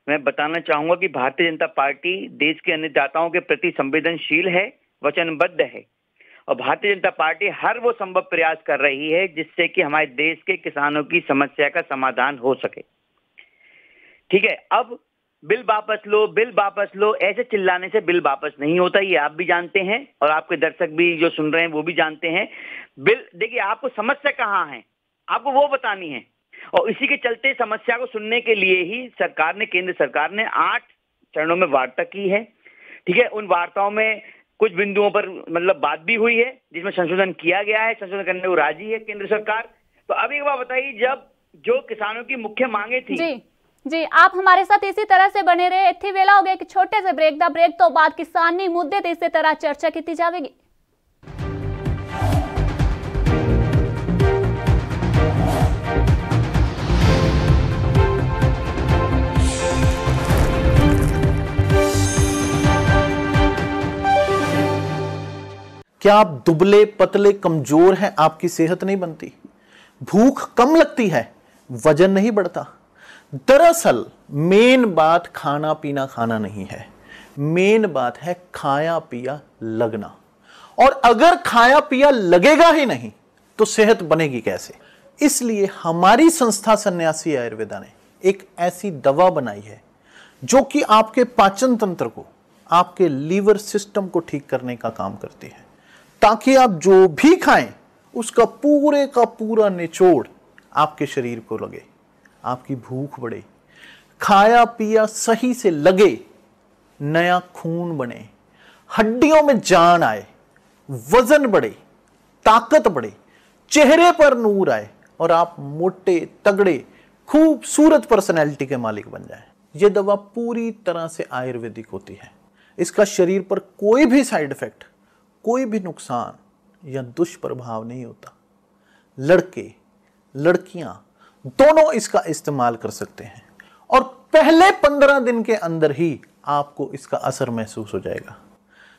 मैं बताना चाहूंगा कि भारतीय जनता पार्टी देश के अन्नदाताओं के प्रति संवेदनशील है, वचनबद्ध है, और भारतीय जनता पार्टी हर वो संभव प्रयास कर रही है जिससे कि हमारे देश के किसानों की समस्या का समाधान हो सके। ठीक है, अब बिल वापस लो, बिल वापस लो, ऐसे चिल्लाने से बिल वापस नहीं होता, ये आप भी जानते हैं और आपके दर्शक भी जो सुन रहे हैं वो भी जानते हैं। बिल देखिए, आपको समस्या कहाँ है आपको वो बतानी है, और इसी के चलते समस्या को सुनने के लिए ही सरकार ने, केंद्र सरकार ने 8 चरणों में वार्ता की है। ठीक है, उन वार्ताओं में कुछ बिंदुओं पर मतलब बात भी हुई है जिसमें संशोधन किया गया है, संशोधन करने को राजी है केंद्र सरकार। तो अब एक बात बताइए, जब जो किसानों की मुख्य मांगे थी। जी आप हमारे साथ इसी तरह से बने रहे। इतनी वेला हो गया एक छोटे से ब्रेक दा, ब्रेक तो बाद किसानी मुद्दे ते इसी तरह चर्चा की जाएगी। क्या आप दुबले पतले कमजोर हैं, आपकी सेहत नहीं बनती, भूख कम लगती है, वजन नहीं बढ़ता? दरअसल मेन बात खाना पीना खाना नहीं है, मेन बात है खाया पिया लगना। और अगर खाया पिया लगेगा ही नहीं तो सेहत बनेगी कैसे? इसलिए हमारी संस्था सन्यासी आयुर्वेदा ने एक ऐसी दवा बनाई है जो कि आपके पाचन तंत्र को, आपके लीवर सिस्टम को ठीक करने का काम करती है, ताकि आप जो भी खाएं उसका पूरे का पूरा निचोड़ आपके शरीर को लगे, आपकी भूख बढ़े, खाया पिया सही से लगे, नया खून बने, हड्डियों में जान आए, वजन बढ़े, ताकत बढ़े, चेहरे पर नूर आए और आप मोटे तगड़े खूबसूरत पर्सनैलिटी के मालिक बन जाएं। यह दवा पूरी तरह से आयुर्वेदिक होती है। इसका शरीर पर कोई भी साइड इफेक्ट, कोई भी नुकसान या दुष्प्रभाव नहीं होता। लड़के लड़कियां दोनों इसका इस्तेमाल कर सकते हैं और पहले 15 दिन के अंदर ही आपको इसका असर महसूस हो जाएगा।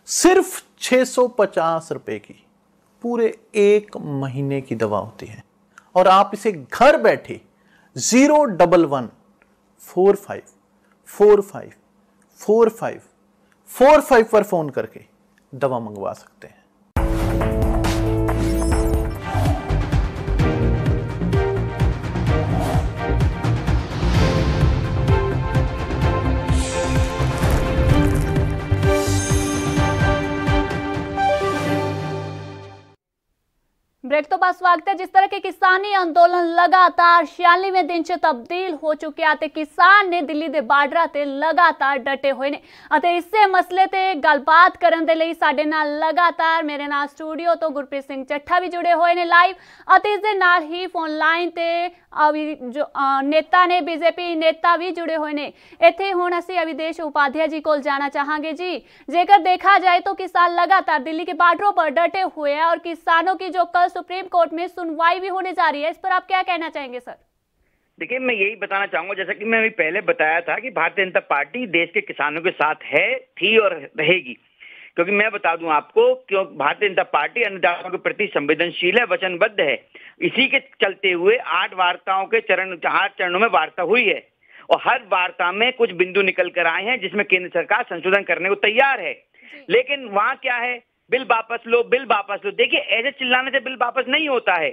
सिर्फ 650 रुपए की पूरे 1 महीने की दवा होती है और आप इसे घर बैठे 01145454545 पर फोन करके दवा मंगवा सकते हैं। ब्रेक तो बाद स्वागत है। जिस तरह के किसानी अंदोलन लगातार 46वें दिन च तब्दील हो चुके हैं, किसान ने दिल्ली ਦੇ ਬਾਰਡਰਾਂ ਤੇ लगातार डटे हुए ਨੇ ਅਤੇ ਇਸੇ ਮਸਲੇ ਤੇ ਗੱਲਬਾਤ ਕਰਨ ਦੇ ਲਈ ਸਾਡੇ ਨਾਲ ਲਗਾਤਾਰ ਮੇਰੇ ਨਾਲ ਸਟੂਡੀਓ ਤੋਂ ਗੁਰਪ੍ਰੀਤ ਸਿੰਘ ਚੱਠਾ ਵੀ ਜੁੜੇ ਹੋਏ ਨੇ ਲਾਈਵ ਅਤੇ ਇਸ ਦੇ ਨਾਲ ਹੀ ਫੋਨ ਲਾਈਨ ਤੇ ਜੋ ਨੇਤਾ ਨੇ ਬੀਜੇਪੀ ਨੇਤਾ ਵੀ जुड़े हुए ਨੇ। ਇੱਥੇ ਹੁਣ ਅਸੀਂ अविदेश उपाध्याय जी को जाना चाहेंगे। जी, जेकर देखा जाए तो किसान लगातार दिल्ली के बार्डरों पर डटे हुए हैं और किसानों की जो कल सुप्रीम कोर्ट में सुनवाई भी होने जा रही है, इस पर आप क्या कहना चाहेंगे सर? देखिए, मैं यही बताना चाहूंगा, जैसा कि मैं अभी पहले बताया था कि भारतीय जनता पार्टी देश के किसानों के साथ है, थी और रहेगी। क्योंकि मैं बता दूं आपको, क्यों भारतीय जनता पार्टी अन्नदाताओं के प्रति संवेदनशील है, वचनबद्ध है। इसी के चलते हुए 8 वार्ताओं के 8 चरणों में वार्ता हुई है और हर वार्ता में कुछ बिंदु निकल कर आए हैं जिसमें केंद्र सरकार संशोधन करने को तैयार है। लेकिन वहां क्या है, बिल वापस लो, बिल वापस लो। देखिए, ऐसे चिल्लाने से बिल वापस नहीं होता है।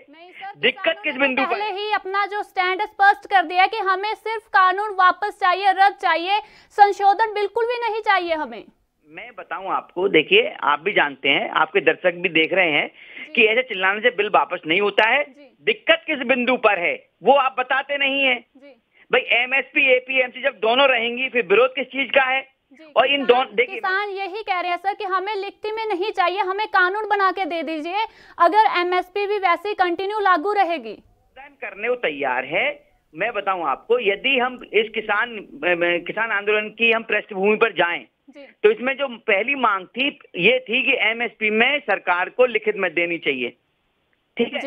दिक्कत किस बिंदु पर? पहले ही अपना जो स्टैंड स्पष्ट कर दिया कि हमें सिर्फ कानून वापस चाहिए, रद्द चाहिए, संशोधन बिल्कुल भी नहीं चाहिए हमें। मैं बताऊं आपको, देखिए, आप भी जानते हैं, आपके दर्शक भी देख रहे हैं कि ऐसे चिल्लाने से बिल वापस नहीं होता है। दिक्कत किस बिंदु पर है वो आप बताते नहीं है। भाई, एमएसपी एपीएमसी जब दोनों रहेंगी फिर विरोध किस चीज का है? और इन दोनों, देखिए, किसान यही कह रहे हैं सर कि हमें लिखती में नहीं चाहिए, हमें कानून बना के दे दीजिए, अगर एमएसपी भी वैसे ही कंटिन्यू लागू रहेगी। करने को तैयार है। मैं बताऊं आपको, यदि हम इस किसान आंदोलन की हम पृष्ठभूमि पर जाएं तो इसमें जो पहली मांग थी ये थी कि एमएसपी में सरकार को लिखित में देनी चाहिए, ठीक है।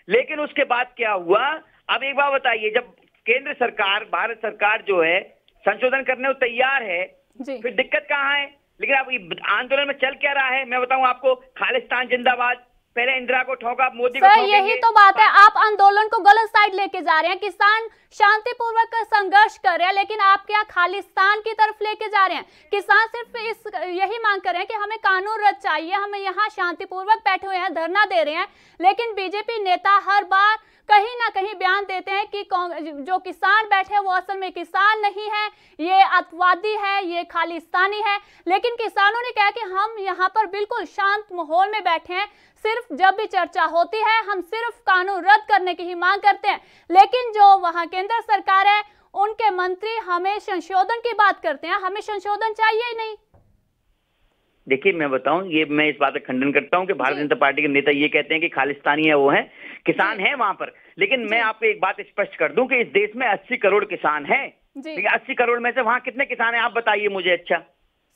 लेकिन उसके बाद क्या हुआ? अब एक बात बताइए, जब केंद्र सरकार, भारत सरकार जो है संशोधन करने को तैयार है, फिर दिक्कत कहाँ है? लेकिन अब आंदोलन में चल क्या रहा है मैं बताऊं आपको, खालिस्तान जिंदाबाद। पहले इंदिरा को ठोका, मोदी को ठोकेंगे। यही तो बात है, आप आंदोलन को गलत साइड लेके जा रहे हैं। किसान शांतिपूर्वक संघर्ष कर रहे हैं लेकिन आप क्या खालिस्तान की तरफ लेके जा रहे हैं? किसान सिर्फ यही मांग कर रहे हैं कि हमें कानून रद्द चाहिए, हमें यहाँ शांतिपूर्वक बैठे हुए हैं, धरना दे रहे हैं। लेकिन बीजेपी नेता हर बार कहीं ना कहीं बयान देते हैं कि जो किसान बैठे हैं वो असल में किसान नहीं है, ये अतवादी है, ये खालिस्तानी है। लेकिन किसानों ने कहा कि हम यहाँ पर बिल्कुल शांत माहौल में बैठे हैं, सिर्फ जब भी चर्चा होती है हम सिर्फ कानून रद्द करने की ही मांग करते हैं। लेकिन जो वहाँ केंद्र सरकार है, उनके मंत्री हमें संशोधन की बात करते हैं, हमें संशोधन चाहिए ही नहीं। देखिए, मैं बताऊं, ये मैं इस बात का खंडन करता हूं कि भारतीय जनता पार्टी के नेता ये कहते हैं कि खालिस्तानी है, वो है, किसान है वहां पर। लेकिन मैं आपको एक बात स्पष्ट कर दूं कि इस देश में 80 करोड़ किसान हैं। लेकिन 80 करोड़ में से वहां कितने किसान हैं आप बताइए मुझे। अच्छा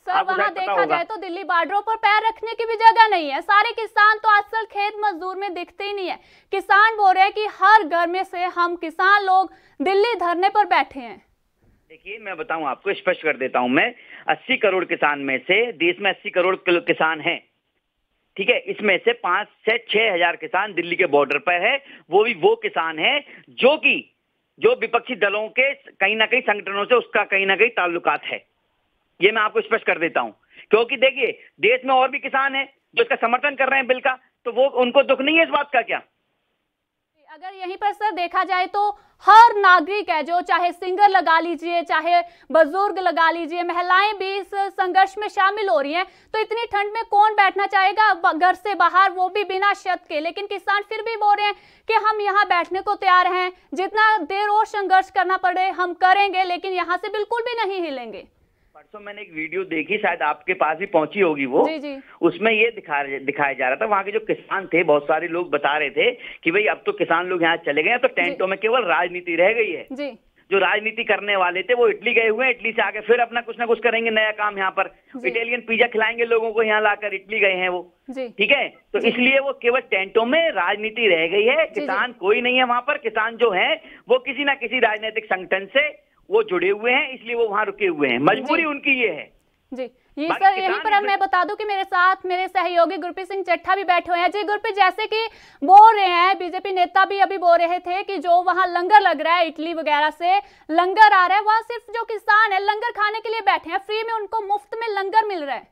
सर, वहां देखा जाए तो दिल्ली बार्डरों पर पैर रखने की भी जगह नहीं है। सारे किसान तो असल खेत मजदूर में दिखते ही नहीं है। किसान बोल रहे हैं कि हर घर में से हम किसान लोग दिल्ली धरने पर बैठे हैं। देखिए, मैं बताऊं आपको, स्पष्ट कर देता हूं मैं, 80 करोड़ किसान में से देश में 80 करोड़ किसान हैं, ठीक है। इसमें से 5 से 6 हजार किसान दिल्ली के बॉर्डर पर है। वो भी वो किसान है जो विपक्षी दलों के कहीं ना कहीं संगठनों से उसका कहीं ना कहीं ताल्लुकात है। ये मैं आपको स्पष्ट कर देता हूं, क्योंकि देखिए, देश में और भी किसान हैं जो इसका समर्थन कर रहे हैं बिल का, तो वो उनको दुख नहीं है इस बात का क्या? अगर यहीं पर सर देखा जाए तो हर नागरिक है, जो चाहे सिंगर लगा लीजिए, चाहे बुजुर्ग लगा लीजिए, महिलाएं भी इस संघर्ष में शामिल हो रही हैं। तो इतनी ठंड में कौन बैठना चाहेगा घर से बाहर, वो भी बिना छत के? लेकिन किसान फिर भी बोल रहे हैं कि हम यहाँ बैठने को तैयार हैं, जितना देर और संघर्ष करना पड़े हम करेंगे, लेकिन यहाँ से बिल्कुल भी नहीं हिलेंगे। परसों मैंने एक वीडियो देखी, शायद आपके पास भी पहुंची होगी वो। जी। उसमें ये दिखाया जा रहा था, वहां के जो किसान थे, बहुत सारे लोग बता रहे थे कि भाई अब तो किसान लोग यहाँ चले गए हैं तो टेंटों में केवल राजनीति रह गई है। जो राजनीति करने वाले थे वो इटली गए हुए हैं, इटली से आके फिर अपना कुछ ना कुछ करेंगे नया काम यहाँ पर, इटालियन पिज्जा खिलाएंगे लोगों को यहाँ लाकर, इटली गए हैं वो, ठीक है। तो इसलिए वो केवल टेंटों में राजनीति रह गई है, किसान कोई नहीं है वहां पर। किसान जो है वो किसी ना किसी राजनीतिक संगठन से वो जुड़े हुए हैं, इसलिए वो वहां रुके हुए हैं, मजबूरी उनकी ये है जी। ये सर यहीं पर मैं बता दूं कि मेरे साथ मेरे सहयोगी गुरप्रीत सिंह चट्ठा भी बैठे हुए हैं। जी गुरप्रीत, जैसे कि बोल रहे हैं, बीजेपी नेता भी अभी बोल रहे थे कि जो वहां लंगर लग रहा है, इटली वगैरह से लंगर आ रहा है, वहां सिर्फ जो किसान है लंगर खाने के लिए बैठे हैं, फ्री में उनको मुफ्त में लंगर मिल रहा है।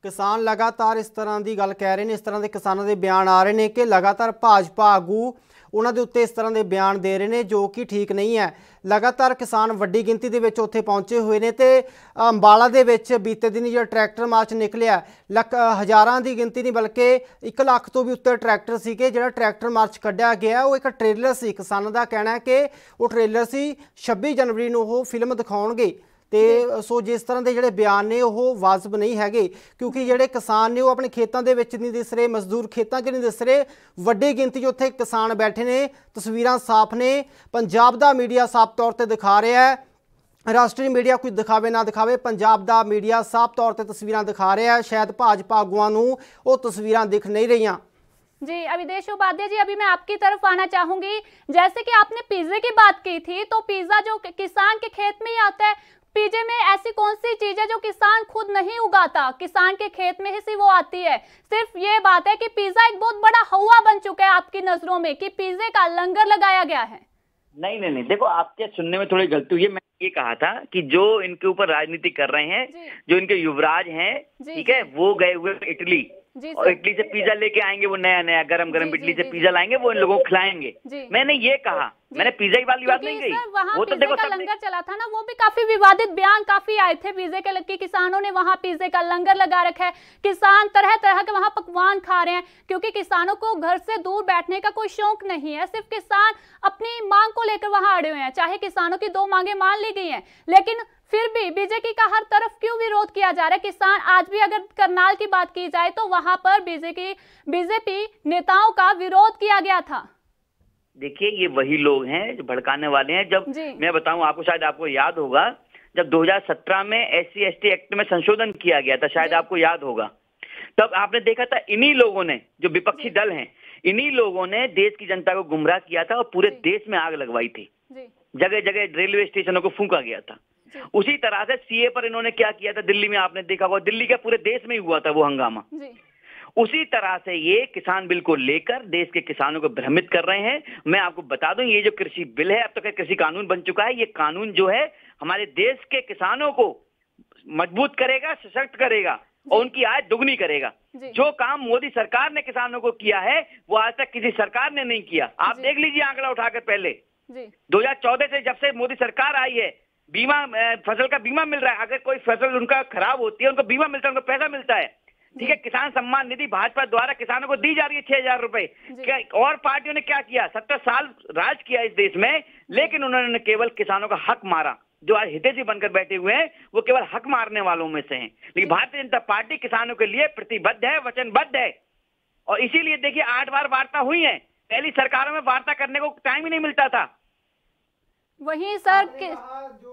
किसान लगातार इस तरह की गल कह रहे हैं, इस तरह के किसानों के बयान आ रहे हैं कि लगातार भाजपा आगू उन्होंने उत्ते इस तरह के बयान दे रहे हैं जो कि ठीक नहीं है। लगातार किसान वड्डी गिनती दे विच उत्थे पहुंचे हुए ने ते अंबाला दे विच बीते दिन जो ट्रैक्टर मार्च निकलिया हज़ारां की गिनती नहीं बल्कि 1 लाख तो भी उत्ते ट्रैक्टर सीगे। जिहड़ा ट्रैक्टर मार्च कढ़िया गया वो एक ट्रेलर सी, किसानों का कहना है कि वो ट्रेलर सी 26 जनवरी को वो फिल्म दिखाउणगे। तो सो जिस तरह के जोड़े बयान ने वो वाजिब नहीं है, क्योंकि जोड़े किसान ने वो अपने खेतों के नहीं दिस रहे, मजदूर खेतों च नहीं दिस रहे, वड्डी गिनती उत्थे किसान बैठे ने, तस्वीरां साफ ने। पंजाब का मीडिया साफ तौर पर दिखा रहा है, राष्ट्रीय मीडिया कुछ दिखावे ना दिखावे, पंजाब का मीडिया साफ तौर पर तस्वीरां दिखा रहा है। शायद भाजपा आगुआं नूं वो तस्वीरां दिख नहीं रही जी। अविदेश उपाध्याय जी, अभी मैं आपकी तरफ आना चाहूंगी। जैसे कि आपने पिज्जे की बात की थी, तो पिज्जा जो किसान के खेत में ही आता है, पिज्जे में ऐसी कौन सी चीज है जो किसान खुद नहीं उगाता, किसान के खेत में ही सी वो आती है। सिर्फ ये बात है कि पिज्जा एक बहुत बड़ा हवा बन चुका है आपकी नजरों में कि पिज्जे का लंगर लगाया गया है। नहीं, देखो आपके सुनने में थोड़ी गलती हुई है। मैं ये कहा था कि जो इनके ऊपर राजनीति कर रहे हैं, जो इनके युवराज हैं, ठीक है, वो गए हुए इटली और इटली से पिज्जा लेके आएंगे, वो नया गरम इटली से पिज्जा लाएंगे, वो इन लोगों को खिलाएंगे। मैंने ये कहा, मैंने पिज्जा की वाली बात नहीं कही। वो तो देखो का लंगर चला था ना, वो भी काफी विवादित बयान काफी आए थे पिज्जे के लगे, किसानों ने वहां पिज्जे का लंगर लगा रखा है, किसान तरह तरह के वहां पकवान खा रहे हैं, क्योंकि किसानों को घर से दूर बैठने का कोई शौक नहीं है। सिर्फ किसान अपनी मांग को लेकर वहां अड़े हुए हैं, चाहे किसानों की 2 मांगे मान ली गई हैं, लेकिन फिर भी बीजेपी का हर तरफ क्यों विरोध किया जा रहा है। किसान आज भी अगर करनाल की बात की जाए तो वहां पर बीजेपी नेताओं का विरोध किया गया था। देखिए, ये वही लोग हैं जो भड़काने वाले हैं। जब मैं बताऊं आपको, शायद आपको याद होगा, जब 2017 में SC/ST एक्ट में संशोधन किया गया था, शायद आपको याद होगा, तब आपने देखा था इन्हीं लोगों ने, जो विपक्षी दल हैं, इन्हीं लोगों ने देश की जनता को गुमराह किया था और पूरे देश में आग लगवाई थी, जगह जगह रेलवे स्टेशनों को फूंका गया था। उसी तरह से CA पर इन्होंने क्या किया था, दिल्ली में आपने देखा होगा, दिल्ली के पूरे देश में ही हुआ था वो हंगामा। उसी तरह से ये किसान बिल को लेकर देश के किसानों को भ्रमित कर रहे हैं। मैं आपको बता दूं, ये जो कृषि बिल है, अब तक कृषि कानून बन चुका है, ये कानून जो है हमारे देश के किसानों को मजबूत करेगा, सशक्त करेगा और उनकी आय दुगनी करेगा। जो काम मोदी सरकार ने किसानों को किया है वो आज तक किसी सरकार ने नहीं किया। आप देख लीजिए आंकड़ा उठाकर, पहले 2014 से जब से मोदी सरकार आई है, बीमा, फसल का बीमा मिल रहा है। अगर कोई फसल उनका खराब होती है, उनको बीमा मिलता है, उनको पैसा मिलता है, ठीक है। किसान सम्मान निधि भाजपा द्वारा किसानों को दी जा रही है 6,000 रुपए। और पार्टियों ने क्या किया, 70 साल राज किया इस देश में, लेकिन उन्होंने केवल किसानों का हक मारा। जो आज हितैषी बनकर बैठे हुए हैं वो केवल हक मारने वालों में से हैं। लेकिन भारतीय जनता पार्टी किसानों के लिए प्रतिबद्ध है, वचनबद्ध है। और इसीलिए देखिए 8 बार वार्ता हुई है, पहली सरकारों में वार्ता करने को टाइम ही नहीं मिलता था। वहीं सर जो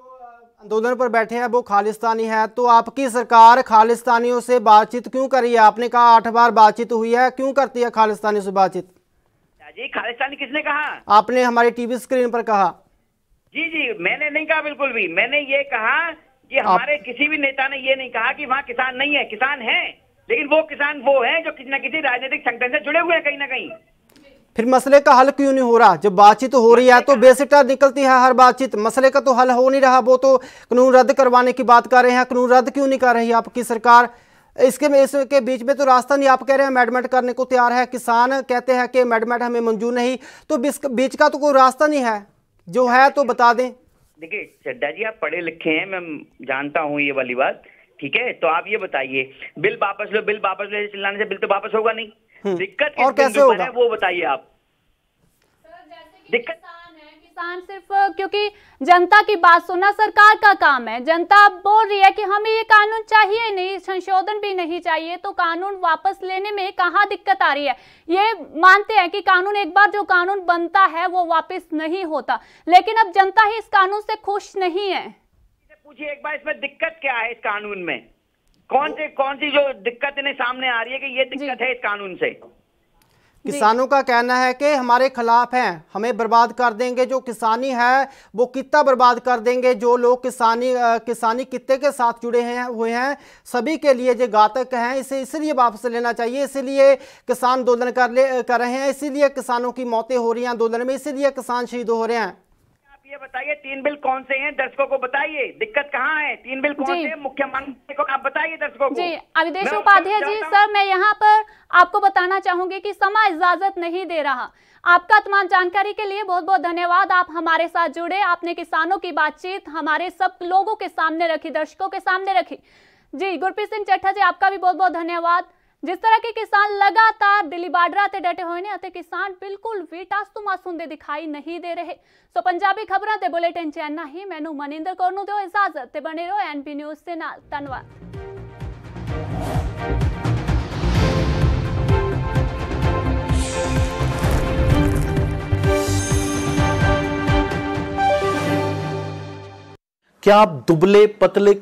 आंदोलन पर बैठे हैं वो खालिस्तानी है, तो आपकी सरकार खालिस्तानियों से बातचीत क्यों कर रही है? आपने कहा 8 बार बातचीत हुई है, क्यों करती है खालिस्तानियों से बातचीत? जी, खालिस्तानी किसने कहा? आपने हमारी टीवी स्क्रीन पर कहा। जी, मैंने नहीं कहा, बिल्कुल भी। मैंने ये कहा कि हमारे किसी भी नेता ने ये नहीं कहा कि वहाँ किसान नहीं है, किसान है, लेकिन वो किसान वो हैं जो किसी न किसी राजनीतिक संगठन से जुड़े हुए हैं कहीं ना कहीं। फिर मसले का हल क्यों नहीं हो रहा? जब बातचीत हो रही है तो बेसिटा निकलती है हर बातचीत, मसले का तो हल हो नहीं रहा। वो तो कानून रद्द करवाने की बात कर रहे हैं, कानून रद्द क्यों नहीं कर रही आपकी सरकार? इसके बीच में तो रास्ता नहीं, आप कह रहे हैं अमेंडमेंट करने को तैयार है, किसान कहते हैं कि अमेंडमेंट हमें मंजूर नहीं, तो बीच का तो कोई रास्ता नहीं है। जो है तो बता दें। देखिए चड्डा जी, आप पढ़े लिखे हैं, मैं जानता हूँ ये वाली बात, ठीक है। तो आप ये बताइए, बिल वापस लो, बिल वापस लो चिल्लाने से बिल तो वापस होगा नहीं। दिक्कत और कैसे होगा वो बताइए आप। दिक्कत किसान सिर्फ क्योंकि जनता की बात सुनना सरकार का काम है, जनता बोल रही है कि हमें ये कानून चाहिए नहीं, संशोधन भी नहीं चाहिए, तो कानून वापस लेने में कहाँ दिक्कत आ रही है। ये मानते हैं कि कानून एक बार जो कानून बनता है वो वापस नहीं होता, लेकिन अब जनता ही इस कानून से खुश नहीं है। पूछिए एक बार, इसमें दिक्कत क्या है? इस कानून में कौन सी जो दिक्कत इन्हें सामने आ रही है कि ये दिक्कत है इस कानून से? किसानों का कहना है कि हमारे खिलाफ हैं, हमें बर्बाद कर देंगे, जो किसानी है वो कितना बर्बाद कर देंगे, जो लोग किसानी कित्ते के साथ जुड़े हुए हैं सभी के लिए ये घातक हैं, इसे इसलिए वापस लेना चाहिए, इसीलिए किसान आंदोलन कर रहे हैं, इसीलिए किसानों की मौतें हो रही हैं आंदोलन में, इसीलिए किसान शहीद हो रहे हैं। ये बताइए 3 बिल कौन से हैं, दर्शकों को बताइए, दिक्कत कहाँ है? 3 बिल कौन से हैं? मुख्य मांग को आप बताइए दर्शकों को। जी अविदेश उपाध्याय जी, सर मैं यहाँ पर आपको बताना चाहूंगी कि समय इजाजत नहीं दे रहा। आपका तमाम जानकारी के लिए बहुत बहुत धन्यवाद। आप हमारे साथ जुड़े, आपने किसानों की बातचीत हमारे सब लोगों के सामने रखी, दर्शकों के सामने रखी। जी गुरप्रीत सिंह चट्ठा जी, आपका भी बहुत बहुत धन्यवाद। जिस तरह के किसान लगातार दिल्ली बार्डर ते डटे हुए ने, किसान बिल्कुल भी टासतुमा सुनते दिखाई नहीं दे रहे। सो पंजाबी खबरां ते बुलेटिन च इन्ना ही। मैनू मनिंदर कौर नूं दिओ इजाजत ते बने रहो एनपी न्यूज़ दे नाल। धन्यवाद। क्या आप दुबले पतले